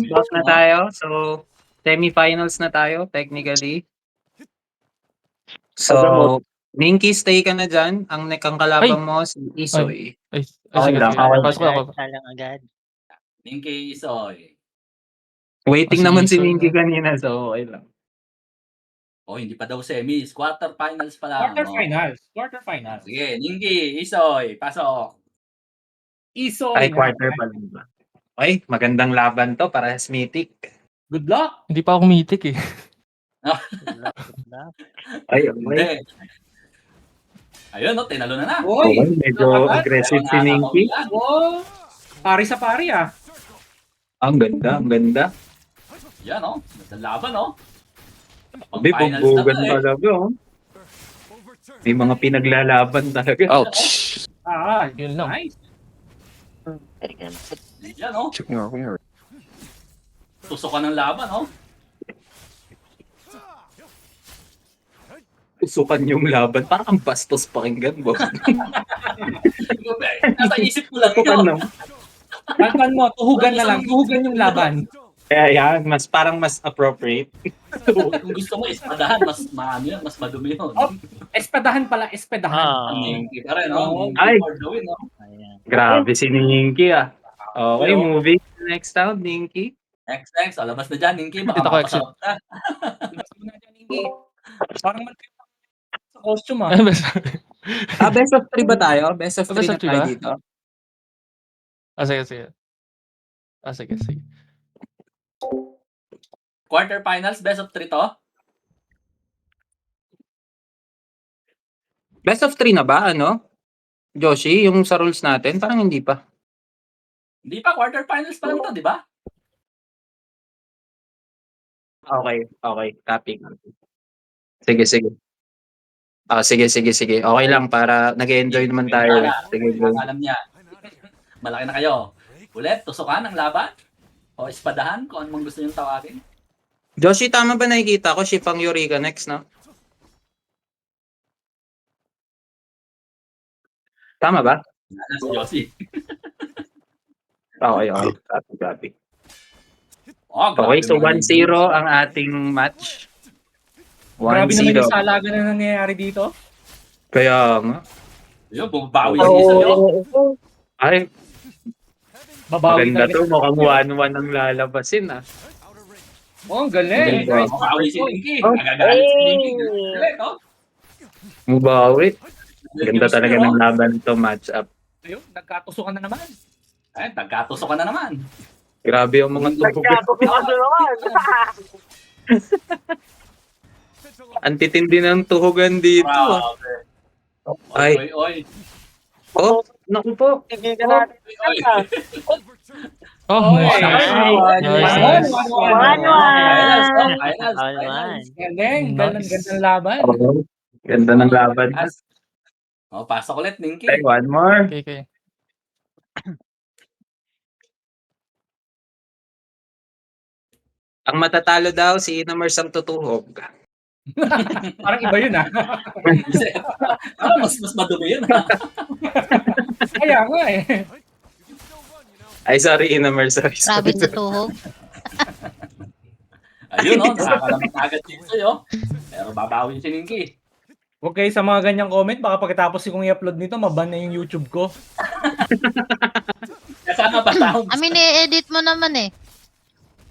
back na tayo. So, semifinals na tayo, technically. So, Minky, stay ka na dyan. Ang kalaban mo, si Isoy. Ay, Okay sige, lang, sige. okay Pasok lang. ako. Salang agad. Minky Isoy. Waiting Si naman si Isoy, Minky no? kanina, so okay lang. Oh, hindi pa daw semis. Quarterfinals pa lang. Quarterfinals. Sige, Minky Isoy, pasok. Isoy Ay, na. quarter pa lang ba? Okay, magandang laban to para sa Mythic. Good luck. Hindi pa ako mythic eh. Good luck. Ay, Hindi. okay. Ayun, no, tinalo na na. Oy, Okay, medyo aggressive si Minky. oh, pari sa pari ah. Ang ganda, ang ganda. Yan, no. Magandang laban, no. Sabi, Pang-finals na bugbugan to, eh. talaga, oh. May mga pinaglalaban talaga. Ouch. Yun lang. Nice. Yan, no. Took me over here. Tusukan ng laban, no. Usukan yung laban. Parang ang bastos pakinggan, bo. Nasa isip ko lang Usukan yun. lang. Kalkan mo, tuhugan na lang. Tuhugan yung laban. Kaya yan, parang mas appropriate. Kung gusto mo, espadahan, mas maano yan, mas madumi yun. Oh. Espadahan pala, espadahan. Minky pa rin, no. Ay. Minky for the win, no. Ayan. Grabe si Ninky, ah. Okay, Hello. moving to next round, Ninky. Next, alabas na dyan, Minky. Baka Dito ko exit. makapasarap ka. Parang sa costume ah. Best of 3 ba tayo? Best of 3 Best na of three tayo ba? dito. Sige. Sige. Quarterfinals, best of 3 to. Best of 3 na ba, ano? Joshi, yung sa rules natin, parang hindi pa. Hindi pa, quarterfinals pa lang to, di ba? Okay. Copy. Sige. Sige. Okay lang para nag-enjoy naman tayo. Sige, go. Alam niya. Malaki na kayo. Ulit, tusukan ang laban? O espadahan, kung anong gusto niyong tawagin? Joshi, tama ba nakikita ko? Shifang Eureka next, no? Tama ba? Si Josie. Okay. Copy. Oh, Okay, so grabe 1-0 naman ang ating match. Grabe naman 1-0. yung salaga na nangyayari dito. Kaya nga. yun, bumabawi si Isa, yun. Ay, Babawi maganda talaga. to. Mukhang 1-1 ang lalabasin, ah. Oh, ang galing. Ganda. Nice. Bumabawi si Minky. Oh. Nagagalit si Minky. Galit, oh. Mubawi. Ganda Galit talaga yung ng score, laban to match up. Ayun, nagkatusukan na naman. oh. Ay, nagkatuso ka na naman. Grabe yung mga tubig. Ang titindi ng tuhugan dito, ah. Grabe. Ay. Oy. Oh, naku po. Oy. Oh, Oy, nice. nice. Finals. Galing. Nice. Gandang laban. Oh, ganda ng laban. Oh, pasok ulit, Minky. Okay, one more. Okay. Ang matatalo daw si Inamers ang tutuhog. Parang iba yun ah. Mas madumi yun, ha? Kaya nga eh. Ay, sorry, Inamers. Sorry. Grabe sa tuhog. Ayun, no? Nakakalamat agad dito, yo. Pero babawi si Minky. Huwag kayo sa mga ganyang comment. Baka pagkatapos kong i-upload nito, maban na yung YouTube ko. Kasama ba tao? I-edit mo naman eh.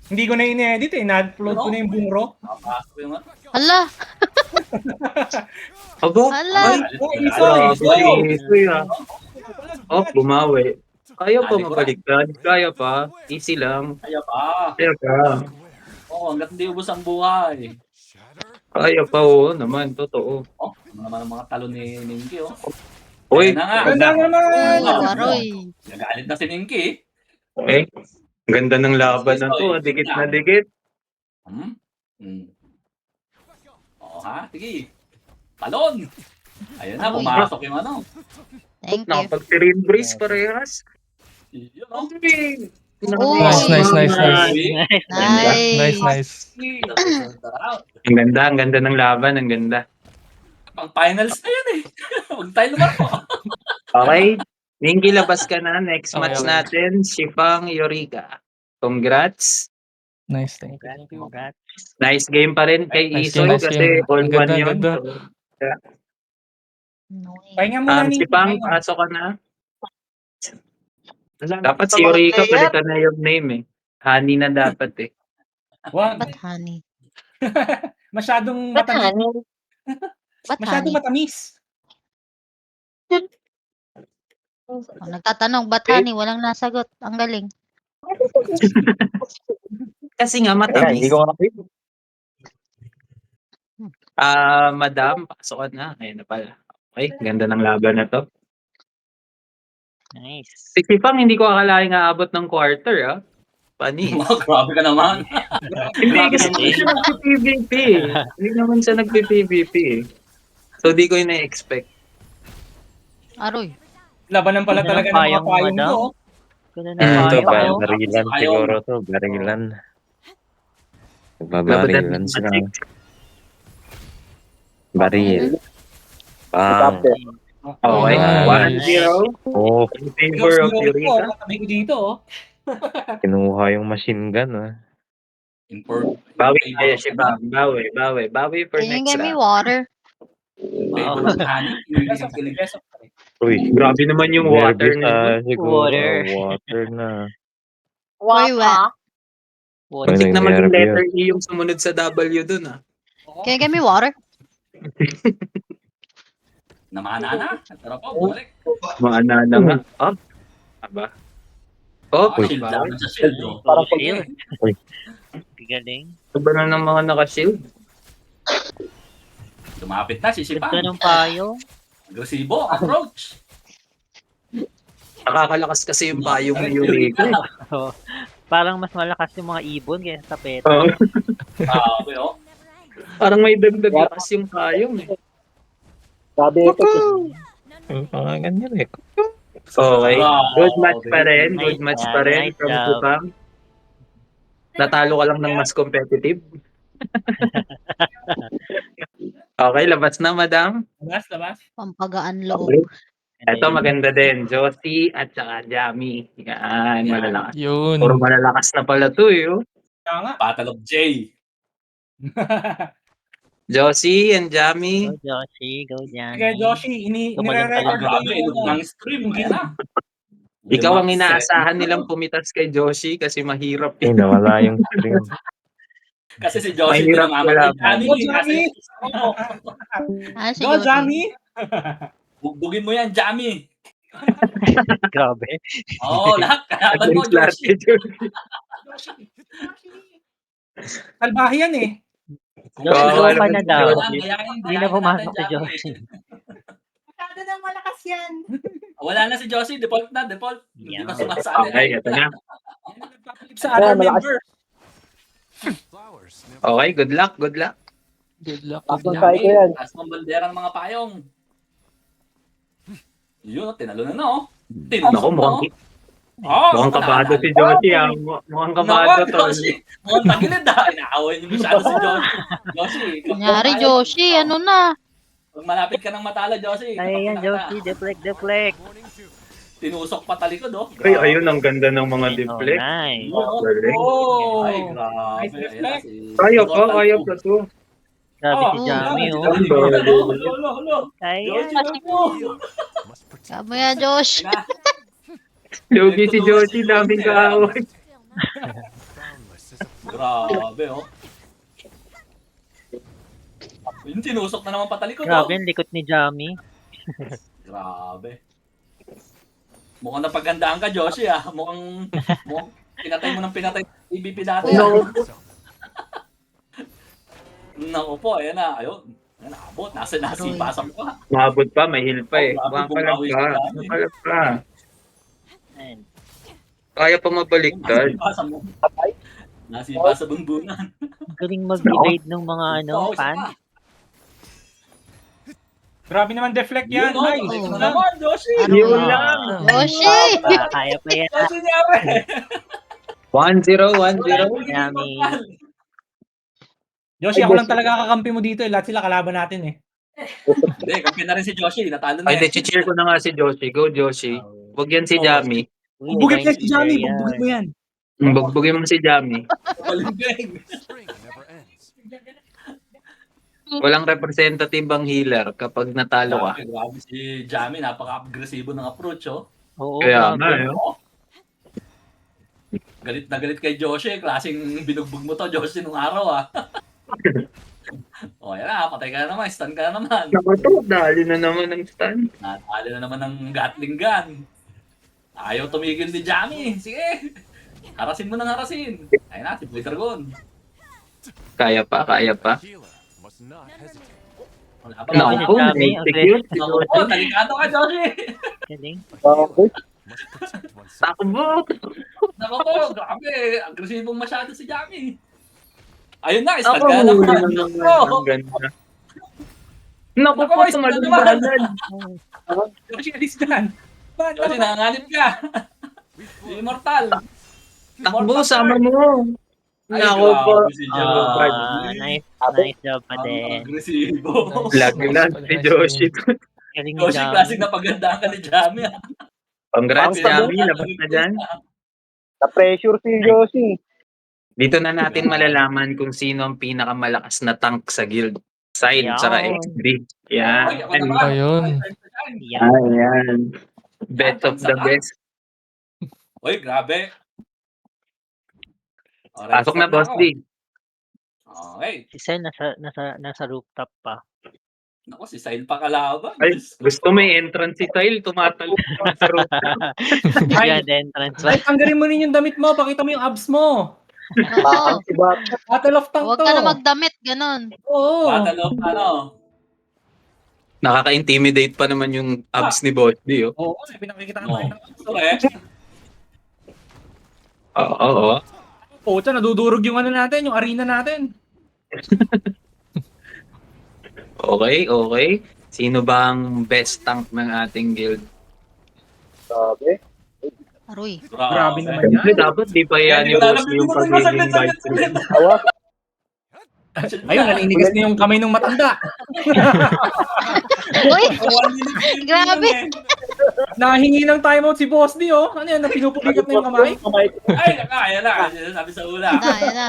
Hindi ko na in-edit eh. Na-upload ko na yung bungro. Pasok yung Hala! Abo? Hala! Ay, Oh, Isoy! Isoy, ah. Oh, bumawi. Kaya pa Dali ko mabaliktad. Kaya pa. Easy lang. Kaya pa. Kaya ka. Oh, hanggat hindi ubos ang buhay. Kaya pa, oo naman. Totoo. Oh, ano naman ang mga talo ni Minky, oh. Uy, Ayan na nga. Ganda naman! Uy, waroy. Nagalit na si Minky. okay. Ang ganda ng laban na to. Dikit na dikit. Oo, ha? Sige. Talon! Ayun na, Uy. pumasok yung ano. Thank you. Nakapag-terrain brace parehas. Yun, oh. Uy. Nice. Nice. Ang ganda ng laban. Ang ganda. Pang finals na yun eh. Huwag tayo lumarpo. Okay. Mingy, labas ka na. Next Okay, match okay. natin, Shifang Eureka. Congrats. Nice, thank you. Congrats, congrats. Nice game pa rin kay Nice Isoy game, nice kasi game. all Ang ganda, one ang yun. ganda. Pahinga muna Si ni Pang, pasok ka na. Dapat si Eureka palitan na yung name eh. Honey na dapat eh. Wag. Ba't honey? Masyadong matamis. Ba't Masyadong honey? matamis. Oh, nagtatanong, ba't honey? Walang nasagot. Ang galing. Kasi nga matamis. Madam, pasok ka na. Ayun na pala. Okay, ganda ng laban na to. Nice. Si Pang, hindi ko akalain nga abot ng quarter ah. Panis. Grabe ka naman. Hindi kasi hindi siya nagpi-PVP eh. Hindi naman siya nagpi-PVP eh. So di ko yun na-expect. Aroy. Labanan pala Ganda ng talaga ng mga payong, payong madam. to. oh. Ganda na Mm, tayo. to, Ano? Barilan Ayaw. siguro to, barilan. Labanan Nagbabarilan ng sila. magic. Baril. Bang. Okay, Nice. 1-0 Oh, in favor of Sinurot ko, Eureka. katabi ko dito. oh. kinuha yung machine gun ah. Bawi tayo si Pang. Bawi for Can you next get me round. water? Favorite honey. Best of three, best of three. Uy, Grabe naman yung water nervous na. siguro. Water. Water na. Where you at? Water. Muntik na maging nag-nerve letter E yung sumunod sa W dun ah. Can you get me water? Namana na. Tara po, bumalik. Maanana nga. Ah, aba. Oh, Shield lang sa shield. Oh. Parang shield. Uy. Galing. Iba na ng mga naka-shield. Lumapit na, sisipan. Ganda ng payo. Agresibo, approach. Nakakalakas kasi yung payong ni Eureka. Oh, parang mas malakas yung mga ibon kaysa sa peta. Oh, Grabe, oh. parang may dagdag lakas yung payong eh. Mga ganyan eh. Okay. Wow. Good match pa rin. Nice Good match job, pa rin nice from job. Kupang. Natalo ka lang ng mas competitive. Okay, labas na, madam. Labas. Pampagaan loob. Okay. Ito, maganda din. Josie at saka Jamie. Yan, Yan. malalakas. Yun. Puro malalakas na pala to eh. Oh. Kaya nga. Battle of J. Josie and Jamie. Go Joshi, go Jan. Kaya Joshi, Tumalon Ah, nire-record grabe, ko inok yung ng stream. Ayan na. Ikaw ang Limang inaasahan set. nilang pumitas kay Josie kasi mahirap Eh, eh. nawala yung stream. Kasi si Josie Mahirap pinamamatay. wala. Go, Jamie! Ah, si Go, Josie. Jamie! Bugbugin mo yan, Jamie. Grabe. Oo, lahat. Kalaban mo, Against lahat Josie. kay Josie. Salbahe yan eh. Kung Oo, Go alam ka mo, na daw. Josie. Hindi na pumasok si Joshi. Masyado nang malakas yan. Wala na si Josie. Default na, default. Hindi Yeah. pa sumasali. Okay, ito na. Sa other member. Okay, good luck, good luck. Good luck. Jamie, taas ng bandera ng mga payong. Yun, tinalo na, no? Naku, mukhang, Oh, mukhang kabado si Josie ah. Mukhang kabado to. Mukhang tagilid ah. Inaaway niyo masyado si Josie. Josie. Kunyari, Joshi, ano na? Pag malapit ka ng matala, Josie. Kaya yan, Joshi. Deflect. Tinusok pa talikod, oh. Ay, ayun, ang ganda ng mga Oh, deflect. nice. Oh! Ay, grabe. Nice deflect. Kaya pa to. Grabe si Oh, Jamie, oh. Halo. Kaya yan. Kamo yan, Josh. Lugi si Josie, daming kaaway. Grabe, oh. Yung tinusok na naman patalikod, oh. Grabe, ang likot ni Jamie. Grabe. Mukhang napagandaan ka, Josie, ah. Mukhang pinatay mo ng pinatay EVP dati, ah. No. Naku po, ayan na. Ayun. Ayan, abot. Nasipasan ko, ha. Maabot pa, may heal pa eh. Oh, Makakalap bumawi pa. si Jamie. Makakalap pa. Ayan. Kaya pa mabaliktad. Nasipasan mo. Nasipa sa bunbunan. Ang galing mag-evade ng mga Oo, isa fan. pa. Grabe naman deflect yan. Yun, oh. Nice. Ito na naman, Josie. Ano Yun ba? lang. Joshi! Kaya pa yan. Josie nyari. 1-0. Jamie. Joshi, ako lang talaga kakampi mo dito eh. Lahat sila kalaban natin eh. Hindi, kampi na rin si Josie. Natalo na Ay, eh. cheer ko na nga si Josie. Go, Josie. Huwag yan si Jamie. Uy, Bugit yan may si Jamie. yan. Bugit mo yan. Bugbugin mo si Jamie. Balimbing. Walang representative ang healer kapag natalo ka. Grabe si Jamie, napaka-agresibo ng approach, oh. Oo, Kaya grabe. nga, eh. Galit na galit kay Joshi, klaseng binugbog mo to, Joshi, nung araw, ah. O, yan na, patay ka na naman, stun ka na naman. Naku to, dali na naman ng stun. Natalo na naman ng Gatling gun. Ayaw tumigil ni Jamie. Sige. Harasin mo ng harasin. Ayun na, si Dragon. Kaya pa, kaya pa. Wala pa Naku, naman. Naku, Jamie, ang execute. Naku, talikado ka, Joshi. Galing. Takbo. Naku po, grabe. Agresibong masyado si Jamie. Ayun na, stun Ako, ka na huli naman. na naman. Naku, Ang ganda. Naku Naku, po, stun tumalundanan. Joshi, alis dyan. Joshi, nanganganib ka. Immortal. Takbo, sama mo. Ay, Naku po. grabe si Jamie. Nice job pa Ang din. agresibo. Lagi lang si Joshi. Galing ni Joshi, Jamie. klaseng napagandaan ka ni Jamie. ah. Congrats, Ang Jamie. sabi- Labas na dyan. Na-pressure si Josie. Dito na natin malalaman kung sino ang pinakamalakas na tank sa guild. Side, Yan. tsaka XD. Yan. Ay, ako naman. Ayun. Yan. Ayan. Best of the best. Uy, grabe. Alright, Pasok na, start Boss ako. D. Okay. Si Sen nasa rooftop pa. Naku, si Sail pa kalaban. Ay, gusto may entrance si Kyle. Tumatal sa rooftop. Yan, entrance pa. Ay, tanggalin mo rin yung damit mo. Pakita mo yung abs mo. Oo. Si Bata. Battle of Tank Huwag to. ka na magdamit, ganon. Oo. Battle of ano. Nakaka-intimidate pa naman yung abs ni Boss D. Oh. Oo, pinakikita ka Oh. tayo ng abs. Correct. Oo. Pucha, nadudurog yung ano natin, yung arena natin. Okay, okay. Sino bang best tank ng ating guild? Sabi. Aroy. Grabe naman Siyempre, yan. dapat di pa yan Hindi yung ko Boss alam, D yung saglit, pagiging saglit, vice saglit. Tawa. Ayun, naninigas na yung kamay ng matanda. Uy! 1 minute game Grabe. yun, Nahingi ng timeout si Boss D, oh. Ano yan, napinupulikat na yung kamay? Ay, ayan na. Ayan na, sabi sa ula. Yan na.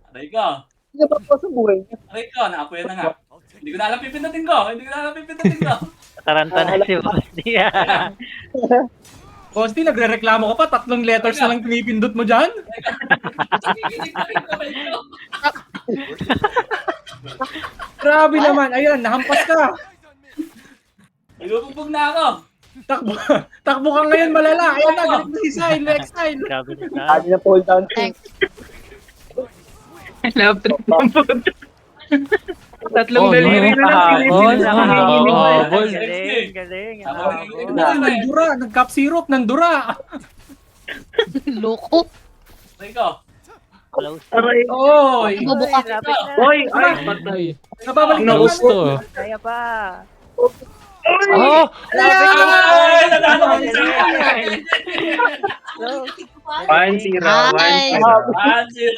Aray ko. Hindi na pa sa buhay niya. Aray ko, naapoy na nga. Hindi ko na alam pipindutin ko. Hindi ko na alam pipindutin ko. Taranta na si Boss D. Ayan na. Boss D, nagre-reklamo ka pa, 3 letters na lang pinipindot mo dyan? Nakikinig na rin kamay ko. Grabe naman, ayun, nahampas ka. Nagubugbog na ako. Takbo ka ngayon malala. Ayun na, galit na si Sile, next time. Grabe na ta. Lagi na fall down. Thanks. Love trip ng puto. Tatlong Oh, daliri na lang. nakahabol, Pinipilit mo. nakahabol. Galing, galing. Nandura, nag-cup syrup, nandura. Loko. Aray ko. Close. Aray. Oy, Bubuka. Lapit na. Oy, ay, patay. nababalik na Close to. Kaya pa. Oh! Ay, nanalo ko si Sail. Close. 1-0, 1-0. Nice. 1-0.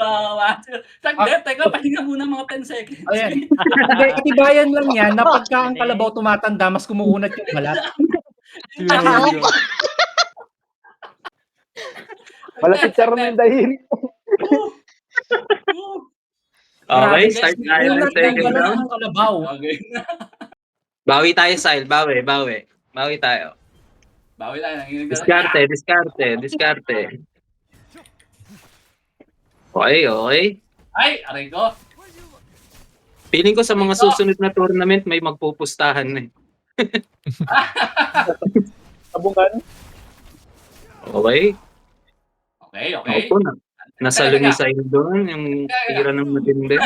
Saglit, teka, pahinga muna mga 10 seconds. ayan. Hindi, katibayan lang yan na pagka ang kalabaw tumatanda, mas kumuunat yung balat. Malapit siya rin yung dahil. Okay, Grabe, start guys, tayo ng unat second balat round. ng kalabaw. Okay. Bawi tayo, Sile. Bawi tayo. Bawi tayo, nanginig na. Diskarte. Okay. Ay, aray ko. Feeling ko sa mga susunod na tournament may magpupustahan na eh. Tabungan. Okay? Okay. Opo na. Nasalo ni Sile doon, yung tira ng matindi.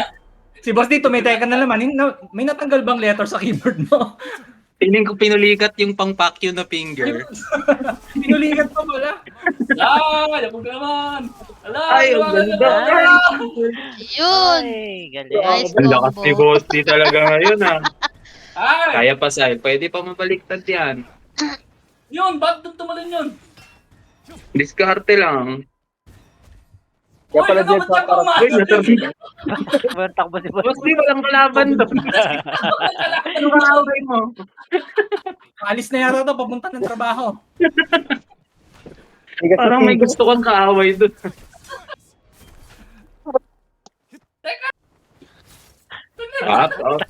Si Boss D, tumiteka na naman. May natanggal bang letter sa keyboard mo? Feeling ko pinulikat yung pang-pack na finger. Pinulikat pa pala. Ay, ako naman. Ala, Ay, ang ganda. Yun. Ay, galing. Nice Ang lakas ni combo. Boss D talaga ngayon ah. Ay, Kaya pa, Sile. Pwede pa mabaliktad yan. yun, ba't doon tumalon yun? Diskarte lang. Kaya Uy, pala ano Jet ba dyan para Uy, nasabi. Takbo si Boss Boss D, walang kalaban doon. Ano ka away mo? Alis na yata to, papunta ng trabaho. Tigas na Parang may tigas. gusto kang kaaway doon.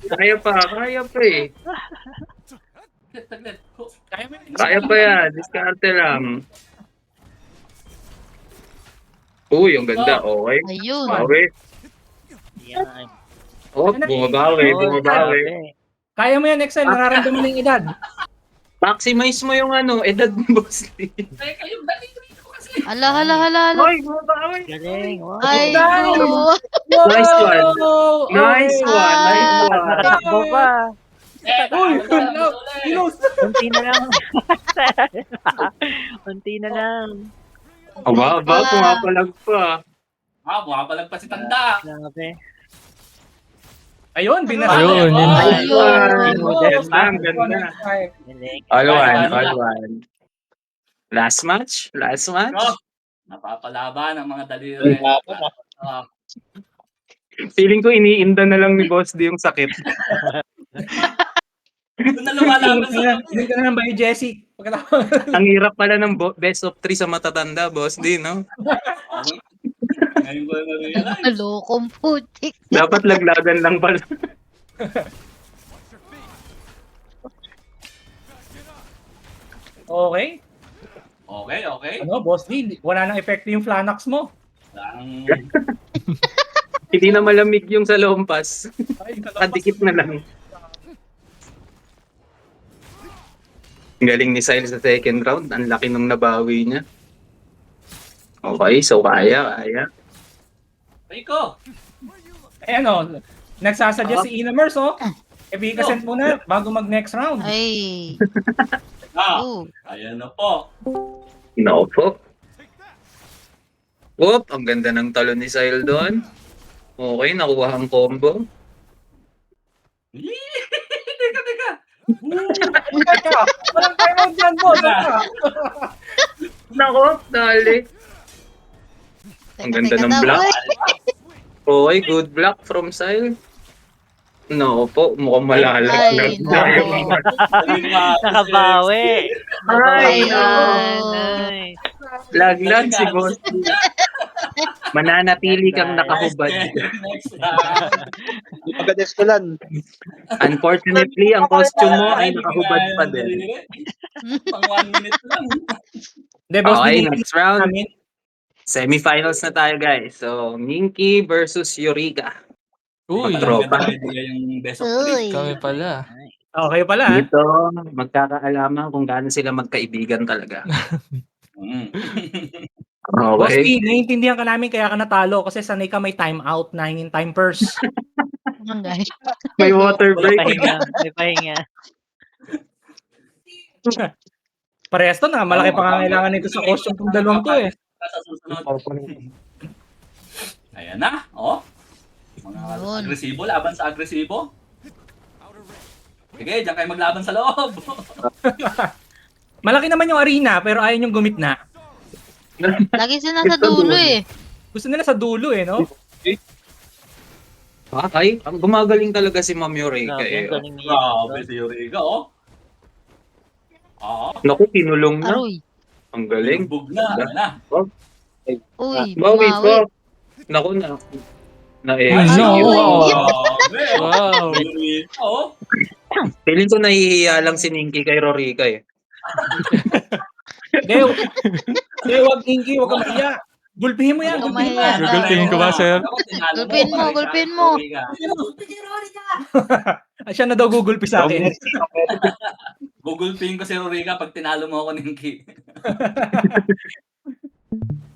Kaya pa eh. Saglit. Kaya pa yan, diskarte lang. Uy, ang ganda. Okay. Ayun. Bawi. Yan. Oh, bumabawi. Oh, grabe. Kaya mo yan, Excel. Nararamdaman mo yung edad. Maximize mo yung edad mo, boss. Teka, yung daliri ko kasi. Hala. Hoy, bumabawi. Galing. Wow. Ay, Wow! no. Nice one. Okay. Nice one. Nice one. Nakatakbo pa. Uy, Kilos. Unti na lang. Unti na lang. Aba, pumapalag pa. Bumabalag pa si Tanda. Grabe. Ayun, binasa. Ayun, yun. Nice one. Ayun. Ang ganda. Galing. All-one. Last match? No. Napapalaban ang mga daliri. Feeling ko iniinda na lang ni Boss D yung sakit. Doon na lumalaban sa Hindi ka na lang ba yung Jessie? Pagkatapos. Ang hirap pala ng best of 3 sa matatanda, Boss D, no? Ngayon ko na-realize. Malokong putik. Dapat laglagan lang pala. Okay. Okay. Ano, Boss D, wala nang epekto yung Flanax mo. Ang Hindi na malamig yung sa lompas. Ay, Kadikit na lang. Ang galing ni Sile sa second round. Ang laki nung nabawi niya. Okay, so kaya. Rico. Eh ano, nagsasadya si Inamers, oh. Ebikasent muna bago mag next round. Ay. Ayan na po. No po. Whoop, ang ganda ng talon ni Sile doon. Okay, nakuha ang combo. Teka. Teka, walang time out dyan, boss. Nako, dali. Ang ganda ng block. Okay, good block from Sile. No po, mukhang malalag. Ay, no. Nakabawi. Ay, no. Nice. Laglag si Boss. Mananatili kang nakahubad. Next round. Di pagka-despelan. Unfortunately, ang costume mo ay nakahubad pa din. Pang 1 minute lang. Hindi, boss, Okay, D, next round. namin. Semifinals na tayo, guys. So, Minky versus Eureka. Uy, Tropa. Idea yung best of Uy. 3. kami pala. Okay pala, ha? Dito, magkakaalaman kung gaano sila magkaibigan talaga. Boss Okay. D, naiintindihan ka namin kaya ka natalo kasi sanay ka may time out na hingin time purse. Guys. May water May break. pahinga. May pahinga. Parehas to na, malaki pa kailangan nito sa costume ng dalawang to eh. Sa susunod. Ayan na. Oh. Mga Yun. agresibo, laban sa agresibo. Sige, diyan kayo maglaban sa loob. Malaki naman yung arena pero ayaw yung gumit na. Lagi sila nasa dulo eh. Gusto nila sa dulo eh, no? Ay, ang gumagaling talaga si Ma'am Eureka. Grabe, Eh. ang galing niya. Grabe si Eureka, oh. Oo. Naku, kinulong na. Aroy. Ang galing. Bug na. Ayan na. Uy, Bawi bumawi. po. Naku na. Ay, no. Grabe. Wow. Eureka, oh. Feeling ko nahihiya lang si Ninky kay Rorica eh. Gaya, wag Inky, wag ka mahiya. Gulpihin mo yan, Huwag ka gulpihin mo. mahiya. Gugulpingin ko ba, sir? Gulpin mo. Siya na daw gugulpi sa akin. Gugulping ko si Rorica pag tinalo mo ako, Ninky.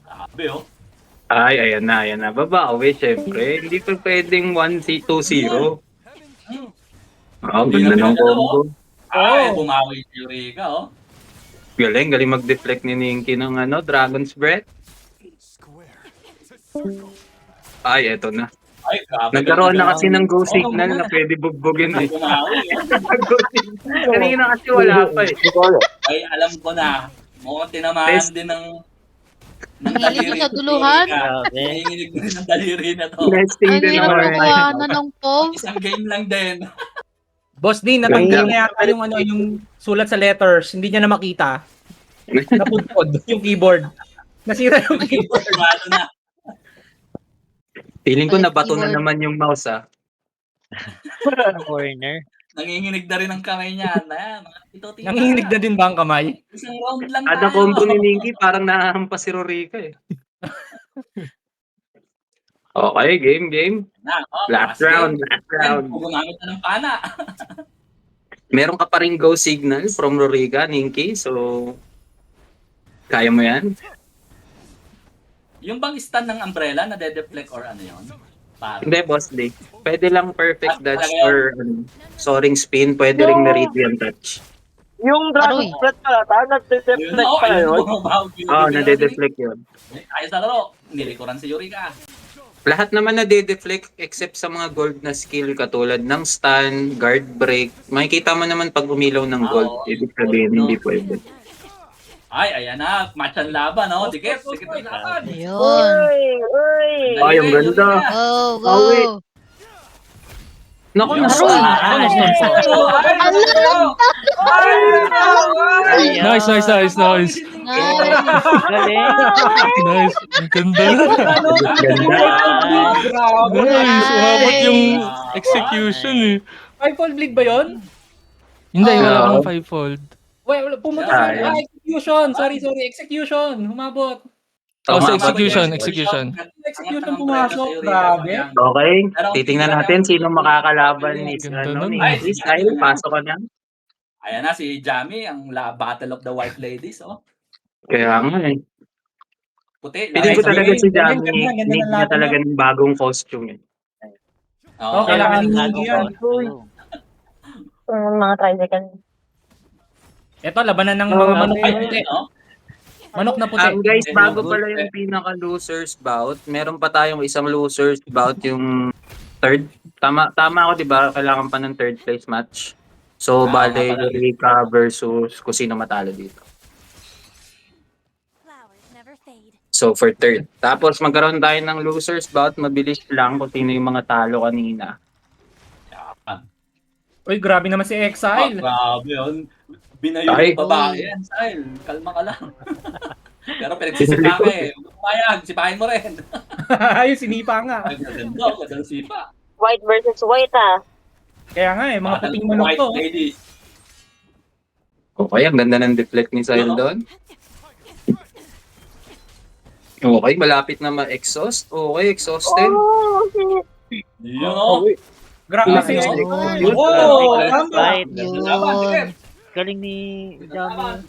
Grabe, oh. Ay, ayan na. Babawi, syempre. Hindi pa pwedeng 1-2-0. Ang ganda ng combo. Ay, bumawi si Eureka, oh. Galing mag-deflect ni Ninky ng Dragon's Breath. Ay, eto na. Ay, grabe. Nagkaroon na kasi ng go Oo, signal na pwede bugbugin eh. Bumawi, Go signal. Kanina kasi wala pa eh. Ay, alam ko na. Mukhang tinamaan Test. din ng Nanginig mo sa duluhan? Grabe. Nanginig din ng daliri na to. Testing Ang din hirap naman. kukuha na ng POV. Isang game lang din. Boss D, natanggal niya yata yung sulat sa letters. Hindi niya na makita. Napudpod yung keyboard. Nasira yung keyboard. Sigurado na. Feeling ko Ulit nabato na keyboard. naman yung mouse ah. Sa corner. Nanginginig na rin ang kamay niya. Na, mga tito-tita. Nanginginig na din ba ang kamay? Isang round lang Kada tayo. combo ni Ninky parang nahampas si Rorica eh. Okay, game. Na, Last game. round. Gumamit na ng pana. Meron ka pa rin go signal from Rorica, Ninky. So, kaya mo yan? Yung bang stand ng umbrella na de-deflect or ano yun? Para. Hindi, Boss D. Pwede lang perfect dodge talaga or soaring spin. Pwede ring meridian touch. Yung Aroy. Dragon Breath pala, nag-deflect pa yun. Nade-deflect yun. Ayos na laro. Nilikuran si Yurika. Lahat naman nade-deflect except sa mga gold na skill katulad ng stun, guard break. Makikita mo naman pag umilaw ng gold. Ibig sabihin, hindi pwede. Ay, ayan na. Match ang laban, no? Dikit ang laban. Ayun. Ay, ang ganda. Go, go. Awi. Naku, Yun. nasa. Nice. Nice. Galing. Nice. Ang ganda. Grabe. Nice. Umabot yung Nice. execution eh. Five-fold bleed ba yun? Hindi, wala Oo. akong fivefold. Wala, pumunta sa execution. Sorry. Execution. Humabot. Oh, sa Tumama. execution. Execution pumasok. Grabe. Okay, titingnan natin sino makakalaban ni Ganda ano, nun. ni Ay, Style. Pasok ka na. Ayan na si Jamie, ang Battle of the White Ladies, oh. Kaya nga eh. Puti. Piling ko talaga si Ganda, Jamie, ganda ng need niya laban, talaga ng bagong costume eh. Oo, Okay, kailangan Ang mo bagong yan. costume. Mga tricycle. Ito, labanan ng mga manok na Ay, puti. no? Manok na puti. Guys, Okay, bago good. pala yung pinaka-losers bout, meron pa tayong isang losers bout yung third. Tama ako, di ba? Kailangan pa ng third place match. So, Tama bale, pala. Rika versus kung sino matalo dito. So, for third. Tapos, magkaroon tayo ng losers bout. Mabilis lang kung sino yung mga talo kanina. Uy, grabe naman si Exile. Grabe yun. Binayo Ay. yung babae yan, Style. Kalma ka lang. Pero pinagsisipa ka eh. Pumayag, sipahin mo rin. Ayun, sinipa nga. Ay, ganda sipa. White versus white ah. Kaya nga eh, mga puting manok White to. lady. Okay, ang ganda ng deflect ni Sile doon. Okay, malapit na ma-exhaust. Okay, exhausted. Oh, shit. Yun, oh. Grabe Ah, si yun. Exile. Yun. Oh, Right. Yun. Galing ni Jamie.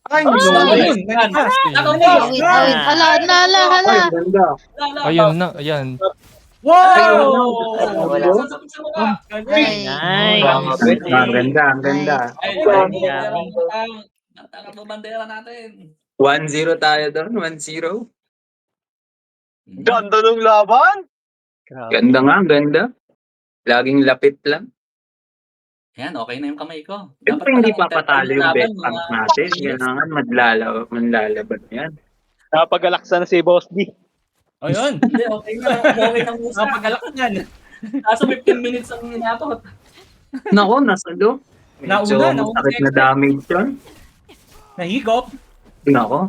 Ay, Oh, nice. yun. Ganito. Awit. Hala. Ay, ganda. Ayun na, ayan. Wow! Ay. Nice. Ang ganda, ang ganda. Ay, Grabe. ang bandera natin. 1-0 tayo doon, 1-0. Ganda ng laban. Grabe. Ganda nga, ang ganda. Laging lapit lang. Yan, okay na yung kamay ko. Siyempre hindi pala papatalo yung laban, bet tank natin. Kailangan manlalaban yan. Napagalaksan na si Boss D. O yun. Hindi, okay na. Okay na musa. Napagalak yan. Nasa 15 minutes ang inapot. Nako, nasa lo. Medyo Nauna masakit si na Exel. damage yun. Nahigop. Nako.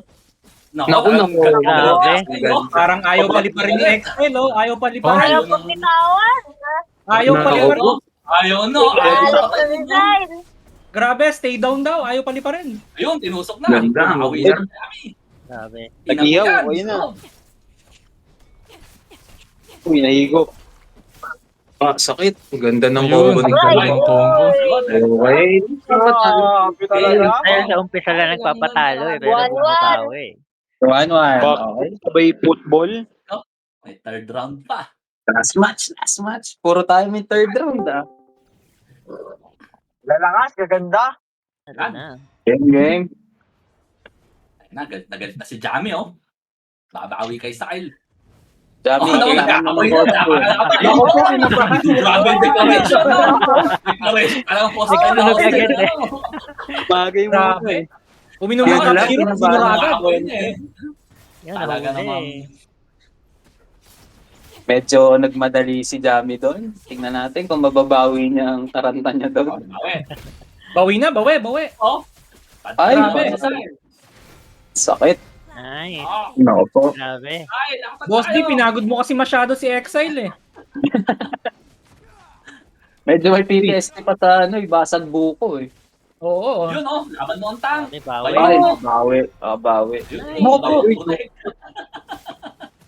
Naku. Grabe. Parang ayaw paliparin ni Exile, oh. Ayaw paliparin. Ayaw pong bitawan. Ayaw paliparin. Ayaw, no. Ayaw Ayaw na. pong resign. Grabe, stay down daw. Ayaw paliparin. Ayun, tinusok na. Ganda, ang Awi ganda. na kami. Grabe. Nag-iyaw, Inabutan. ayun na. Uy, nahigop. Ah, sakit. Ang ganda ng Ayun. combo ni Ang Kyle. galing ng combo. Okay. Grabe talaga. Dahil sa umpisa lang nagpapatalo eh. Pero 1-1. bumabawi. 1-1. Bak- Okay. Sabay football. May third round pa. Last match. Puro tayo may third round ah. Lalakas, gaganda. Ano na. Game. Nagalit na si Jamie, oh. Babawi kay Style. Dami, kailangan nagkakapoy ng na. Grabe yung declaration, no? Declaration. Alam mo po, si Kyle Sunog agad Austin, eh. no? Bagay mo Grabe. eh. Uminom Yun na lang, ng yun syrup, lang. sinuragad. Yan, Talaga nahuli naman. eh. Medyo nagmadali si Jamie doon. Tingnan natin kung mababawi niya ang taranta niya doon. Bawi na, bawi. Oh. Ay, Grabe, grabe. Style. Sakit. Nice. No po. Grabe. Ay, nakapag Boss D, tayo. pinagod mo kasi masyado si Exile eh. Medyo may PTSD pa sa basag buko eh. Oo. Yun oh, laban mo ang tank. Bawi, bawi. Ay, Ayun, oh. bawi. Bawi. Yun, Ano po? bawi.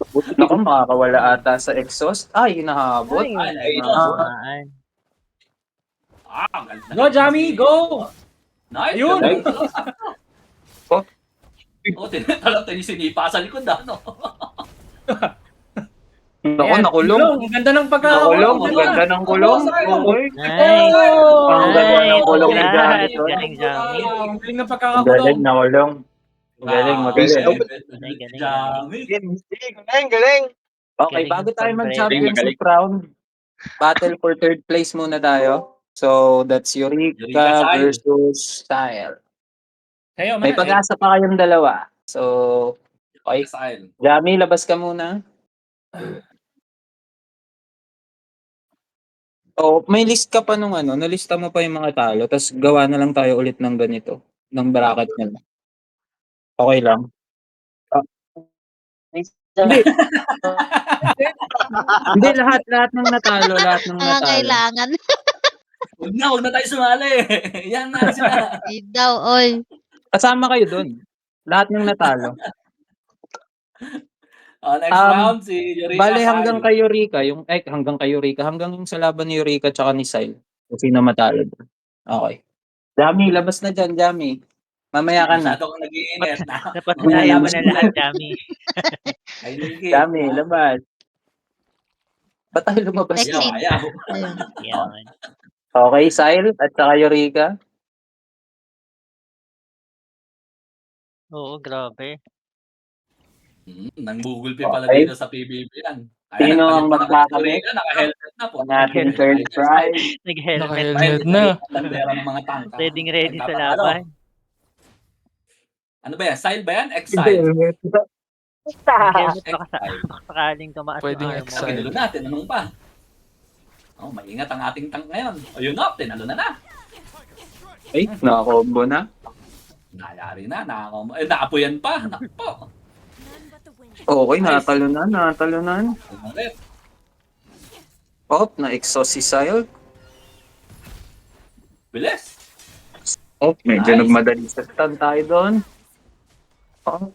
Buti ako makakawala ata sa exhaust. Ay, hinahabot. Ay, Tamaan. ganda. Go, Jamie, go! Nice. Ayun. Oh. Oh, talagang sinipa sa likod, ano? Naku, Ayan, nakulong. Ang ganda ng pagkakakulong. Nakulong. Ang ganda ng kulong. Okay. Nice. Ang ganda ng Nice. kulong ni Congrats. Jamie. Galing, Jamie. Ang galing ng Ang pagkakakulong. galing, nakulong. Ang galing, magaling. Galing, galing. Jamie. Galing, galing. Okay, Galing bago ng tayo pag-break. mag-championship round, battle for third place muna tayo. So, that's Eureka, Eureka Style. versus Style. Kayo, May man. pag-asa pa kayong dalawa. So, okay. Style. Jamie, labas ka muna. Oh, may list ka pa nung nalista mo pa yung mga talo, tapos gawa na lang tayo ulit ng ganito, ng bracket nila. Okay lang. Hindi. Hindi, lahat ng natalo, lahat ng Ang natalo. kailangan. Huwag na tayo sumali. Yan na sila. Ay daw, oy. Kasama kayo doon. Lahat ng natalo. Next round, si Eureka. Bale, hanggang Style. kay Eureka, hanggang yung sa laban ni Eureka tsaka ni Sile. Kung sino matalo doon. Okay. Jami, labas na dyan, Jami. Mamaya ka na. Masyado kang nag-iinit. Dapat nalaman na lahat, Jamie. Ay, Niki. Jami, labas. Ba't tayo lumabas? Exit. Ayaw. Ayun. Yan. Okay, Sile at saka Eureka. Oo, grabe. Nanggugulpi pala Okay. dito sa PBB yan. Sino ang magkakamit? Eureka, naka-helmet na po. Ang ating third prize. Nag-helmet. Naka-helmet na. Bandera ng mga tangka. Ready sa Nagpapalo. laban. Ano ba yan? Style ba yan? Exile. Nag-helmet pa Exile. sakaling tumaas Pwedeng yung armor. exile. Tinalo na, tinanong pa. Oh, maingat ang ating tank ngayon. Ayun na, tinalo na. Ay, nakakombo na. Nayari na, naapuyan pa. Nakpo. Okay, natalunan. Umalit. Oh, na-exhaust si Sile. Bilis. Oh, medyo Nice. nagmadali sa stand tayo doon. Oh,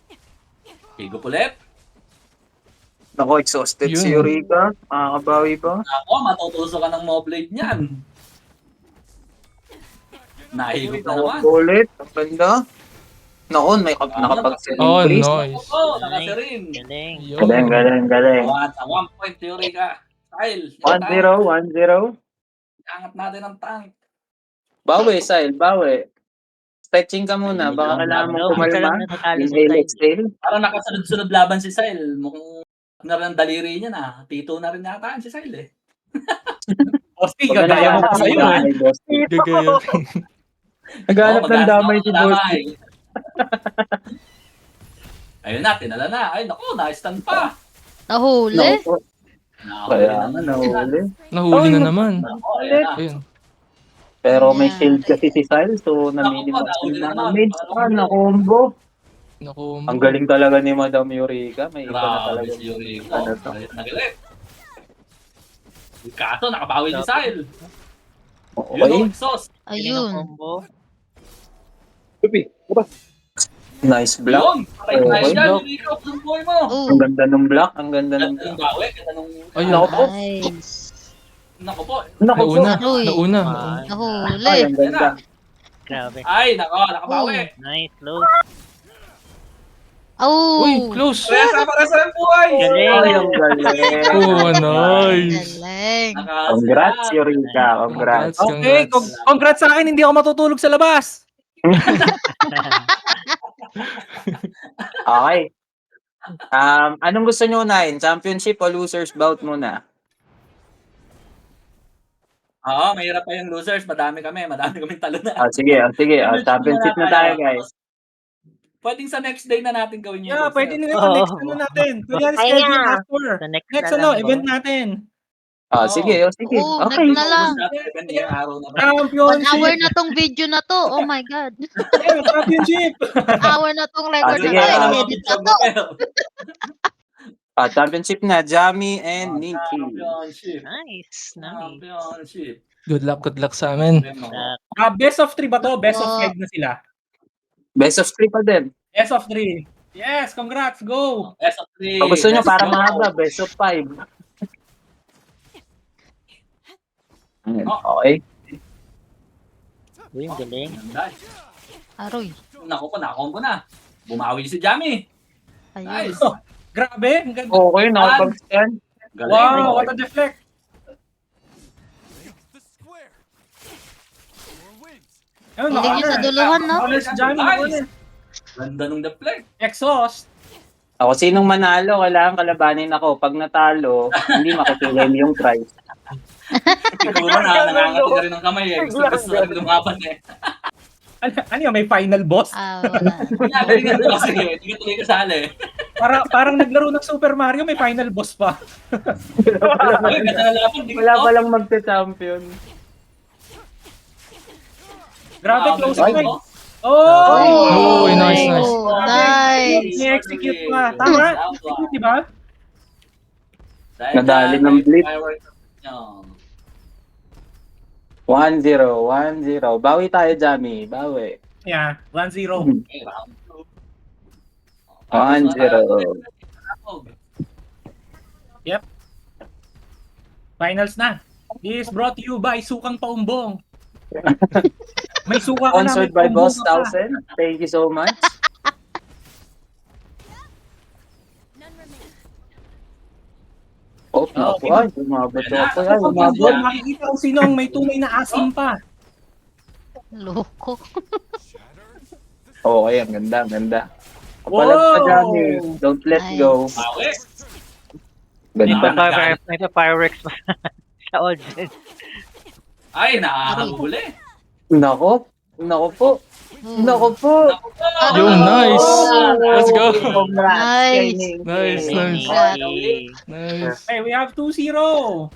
Higop ulit. nako, exhausted si Yun. Eureka. Makakabawi pa. Ako, matutuso ka ng Moblade niyan. Nahigop na naman. Ulit, ang ganda. Nako, nakapag-set Oh, increase. nice. Oo, nakasirin. Galing. Yun. Galing. Sa 1 point theory ka. Style. 1-0. Angat natin ang tank. Bawi, Sile, bawi. Stretching ka muna, baka kailangan mong kumalma. Inhale, exhale. Parang nakasunod-sunod laban si Sile. Mukhang na rin ang daliri niya na. Tito na rin yata si Sile eh. Boss D, gagaya mo pa sa'yo. Gagaya. Naghanap ng damay si Boss. Damay. Ayun na, tinala na. Ay, naku, na-stun pa. Nahuli. Kaya nga, nahuli. Nahuli na naman. Naku, ayun na. Ayun. Pero may Ayan. shield kasi si Sile, so na-minimum nahuli na naman. damage pa, na-combo. Naku. Ang galing talaga ni Madam Eureka. May iba na Grabe talaga. si Eureka. Ano to? Nagalit. Kaso, nakabawi si Sile. Okay. Yun, exhaust. Ayun. Combo. Nice block. Yun, patay tayo Okay. dyan. Eureka, ang buhay mo. Oh, Ang ganda ng block. Ang ganda ng Ganda block. ng bawi, ganda ng... Ayun. Naku po. nice. Naku po. Naku po. Nauna. Uy. Nauna. Ay, Nahuli. ang ganda. Grabe. Ay, nako, nakabawi. Nice, close. Oh. Uy, close. Para sa buhay. Galing. Ay, ang galing. Oh, nice. Galing. Congrats, Eureka. Congrats. Okay, congrats sa akin, hindi ako matutulog sa labas. Okay. Anong gusto nyo unahin? Championship o losers bout muna? Oo, mahirap pa yung losers. Madami kaming talo na. Sige. Championship na tayo, guys. Pwedeng sa next day na natin gawin yung Yeah, loser. pwede nila Oo. next ano natin. Kunyari Ay, schedule nga. after. Sa next Next na lang, event natin. Sige, sige. Oo, Okay. next na lang. Ganyan araw na ba? 1 hour Championship! na tong video na to. Oh my God. Yeah, championship! 1 hour na tong record sige, na to. ah. I-edit na to. Championship na, Jamie and Nikki. Championship. Nice. Championship. Good luck sa amin. Best of 3 ba to? Best of Oh. 5 na sila. Best of 3 pa din. Best of 3. Yes, congrats, go! Best of 3. Kung gusto nyo para mahaba, best of 5. Okay. Uy, ang galing. Aroy. Naku po, nakombo na. Bumawi si Jamie. Ayun. Nice. Grabe, ang ganda. Okay, nakapag-stand. Galing. Wow, what a deflect. Ayun, Hiling nyo sa duluhan, no? Honor si Johnny. Nice. Ganda nung deflect. Exhaust. Ako, sinong manalo, kailangan kalabanin ako. Pag natalo, hindi makikilim yung prize. Siguro na, nangangati na rin ng kamay eh. Gusto rin lumaban eh. Ano yun, may final boss? Wala. Galingan mo kasi eh. Hindi ka tuloy kasali. Parang naglaro ng Super Mario, may final boss pa. Ay, ganda na laban. Wala palang magte-champion. Grabe, close Ay, fight. oh. Oh! Uy, nice. Nice. Ni-execute pa. Tama? Execute, di ba? Nadali ng blip. 1-0, 1-0. Bawi tayo, Jamie. Bawi. Yeah, 1-0. 1-0. Finals na. This is brought to you by Sukang Paumbong. May suka ka na, may Sponsored by paumbong Boss ka pa. Towson. Thank you so much. Oh, naku, ay, umabot ako. Ay, umabot. Makikita kung sino ang may tunay na asim pa. Loko. Okay, ang ganda, ang ganda. Kapalag pa, Jamie. Don't let Nice. go. Bawi. Ganda. Ito fireworks pa sa audience. Ay, nakakahuli. Nako. Nako po. Nako po. Yun, nice. Let's go. Congrats. Nice. Kay Nice, Nikki. nice. Nice. Hey, we have 2-0.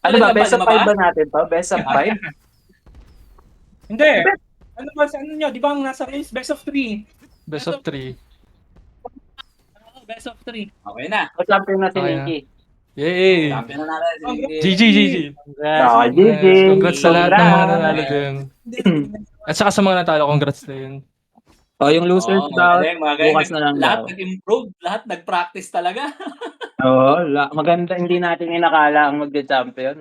Ano ba? Best of Lima ba? 5 ba natin to? Best of 5? Hindi. Ano ba sa ano nyo? Di ba ang nasa race? Best of 3. Best of 3. Best of 3. Okay na. O champion na si Okay. Nikki. Yay! Champion na natin. GG, GG. Ah, Congrats. GG. Congrats sa lahat ng mga Congrats. nanalo din. At saka sa mga natalo, congrats din. O, yung losers daw, bukas na lang Lahat daw. nag-improve. Lahat nag-practice talaga. Oo, maganda. Hindi natin inakala ang magde-champion.